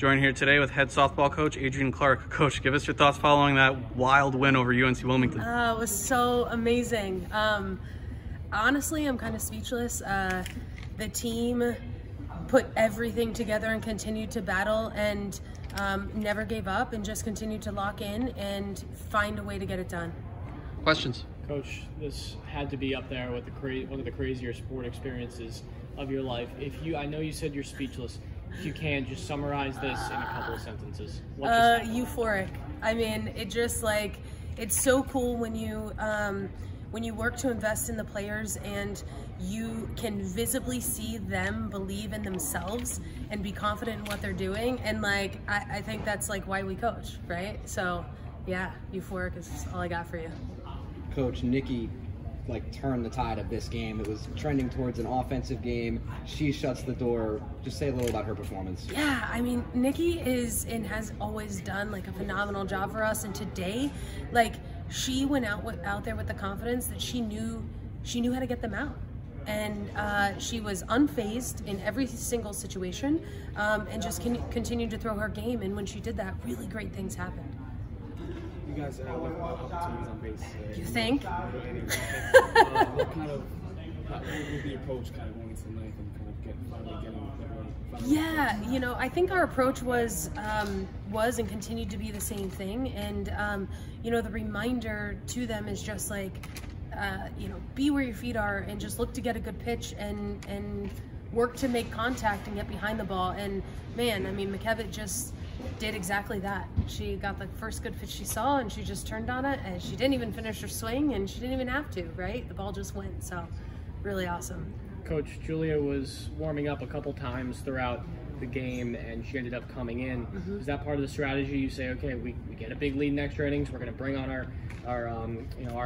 Joined here today with head softball coach Adrienne Clark. Coach, give us your thoughts following that wild win over UNC Wilmington. It was so amazing. Honestly, I'm kind of speechless. The team put everything together and continued to battle and never gave up and just continued to lock in and find a way to get it done. Questions? Coach, this had to be up there with one of the crazier sport experiences of your life. I know you said you're speechless. If you can, just summarize this in a couple of sentences. Euphoric. I mean, it's so cool when you work to invest in the players and you can visibly see them believe in themselves and be confident in what they're doing. And I think that's why we coach, right? So yeah, euphoric is all I got for you. Coach, Nikki turned the tide of this game. It was trending towards an offensive game. She shuts the door. Just say a little about her performance. Yeah, I mean, Nikki is and has always done a phenomenal job for us. And today, she went out there with the confidence that she knew how to get them out. And she was unfazed in every single situation and just continued to throw her game. And when she did that, really great things happened. You guys left a lot of opportunities on base. You think? What would the approach going into the ninth and finally getting? Yeah, I think our approach was and continued to be the same thing. And the reminder to them is just be where your feet are and just look to get a good pitch and work to make contact and get behind the ball. And man, I mean, McKevitt just did exactly that. She got the first good pitch she saw and she just turned on it, and she didn't even finish her swing and she didn't even have to, right? The ball just went. So really awesome. Coach, Julia was warming up a couple times throughout the game and she ended up coming in. Mm-hmm. Is that part of the strategy? You say, okay, we get a big lead in extra innings, we're going to bring on our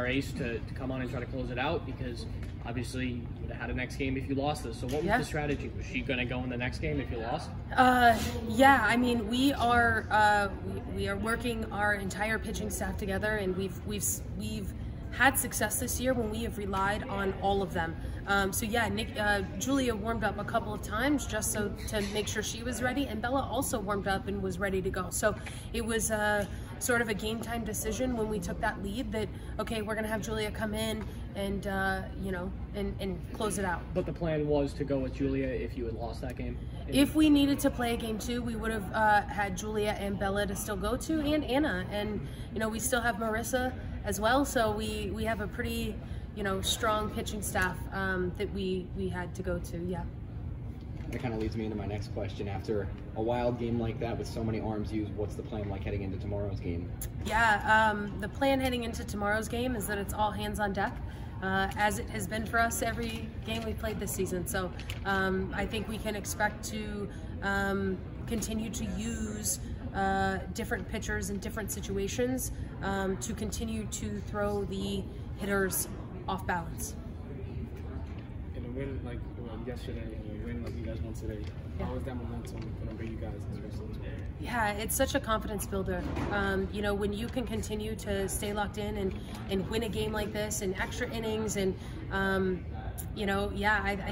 ace to come on and try to close it out, because obviously you would have had a next game if you lost this. So what was the strategy? Was she going to go in the next game if you lost? Yeah, I mean, we are working our entire pitching staff together, and we've had success this year when we have relied on all of them. So yeah, Julia warmed up a couple of times just to make sure she was ready, and Bella also warmed up and was ready to go. So it was sort of a game time decision when we took that lead that, okay, we're gonna have Julia come in and and close it out. But the plan was to go with Julia if you had lost that game? If we needed to play a game 2, we would have had Julia and Bella to still go to, and Anna, and we still have Marissa as well. So we have a pretty strong pitching staff that we had to go to. Yeah. That kind of leads me into my next question. After a wild game like that with so many arms used, what's the plan heading into tomorrow's game? Yeah, the plan heading into tomorrow's game is that it's all hands on deck, as it has been for us every game we played this season. So I think we can expect to continue to use different pitchers in different situations to continue to throw the hitters off balance. In a win yesterday, and a win you guys won today, how was that momentum going to bring you guys into the rest of the tournament? Yeah, it's such a confidence builder. When you can continue to stay locked in and win a game like this in extra innings, and I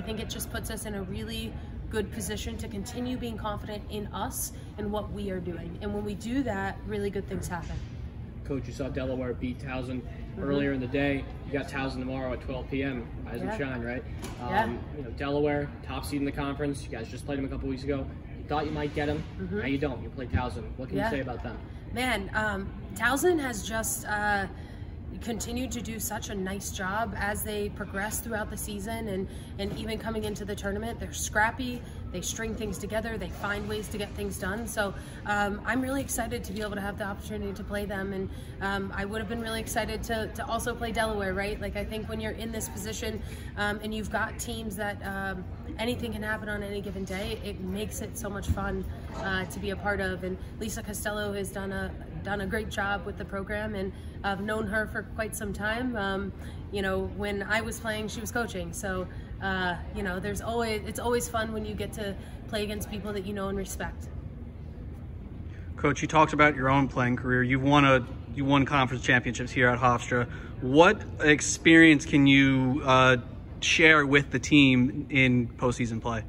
think it just puts us in a really good position to continue being confident in us and what we are doing. And when we do that, really good things happen. Coach, you saw Delaware beat Towson earlier in the day. You got Towson tomorrow at 12 p.m. Rise and shine, right? Delaware, top seed in the conference. You guys just played them a couple weeks ago. You thought you might get them. Now you don't. You play Towson. What can you say about them? Man, Towson has just continued to do such a nice job as they progress throughout the season and even coming into the tournament. They're scrappy, they string things together, they find ways to get things done. So I'm really excited to be able to have the opportunity to play them, and I would have been really excited to also play Delaware, right? I think when you're in this position and you've got teams that anything can happen on any given day, it makes it so much fun to be a part of. And Lisa Costello has done a great job with the program, and I've known her for quite some time. When I was playing, she was coaching. So, it's always fun when you get to play against people that you know and respect. Coach, you talked about your own playing career. You won conference championships here at Hofstra. What experience can you share with the team in postseason play?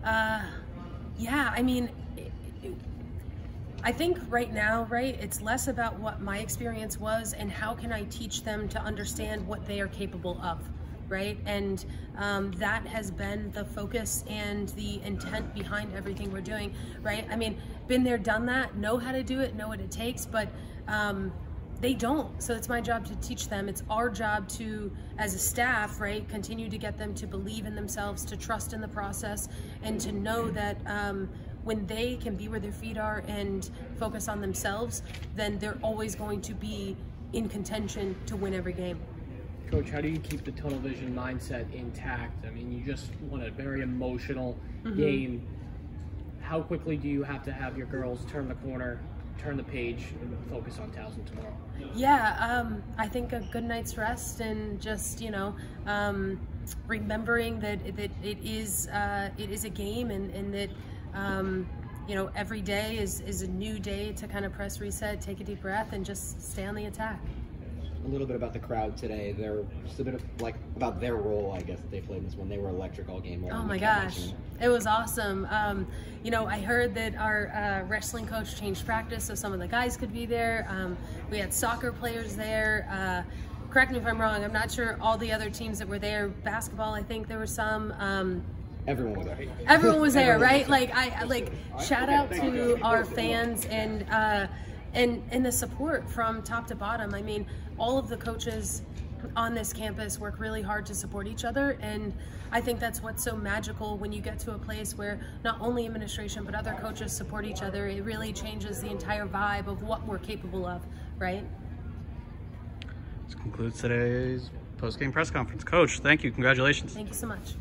Yeah, I mean, I think right now, right, it's less about what my experience was and how can I teach them to understand what they are capable of, right? And that has been the focus and the intent behind everything we're doing, right? I mean, been there, done that, know how to do it, know what it takes, but they don't. So it's my job to teach them. It's our job to, as a staff, right, continue to get them to believe in themselves, to trust in the process, and to know that when they can be where their feet are and focus on themselves, then they're always going to be in contention to win every game. Coach, how do you keep the tunnel vision mindset intact? I mean, you just won a very emotional game. How quickly do you have to have your girls turn the corner, turn the page, and focus on Towson tomorrow? Yeah, I think a good night's rest and just, remembering that it is a game and that every day is a new day to kind of press reset, take a deep breath, and just stay on the attack. A little bit about the crowd today. They're just a bit of about their role, I guess, that they played in this one. They were electric all game long. Oh my gosh, it was awesome. I heard that our wrestling coach changed practice so some of the guys could be there. We had soccer players there. Correct me if I'm wrong, I'm not sure all the other teams that were there. Basketball, I think there were some. Everyone was there. Everyone was there, right? Shout out to our fans and the support from top to bottom. I mean, all of the coaches on this campus work really hard to support each other, and I think that's what's so magical when you get to a place where not only administration but other coaches support each other. It really changes the entire vibe of what we're capable of, right? This concludes today's post-game press conference. Coach, thank you. Congratulations. Thank you so much.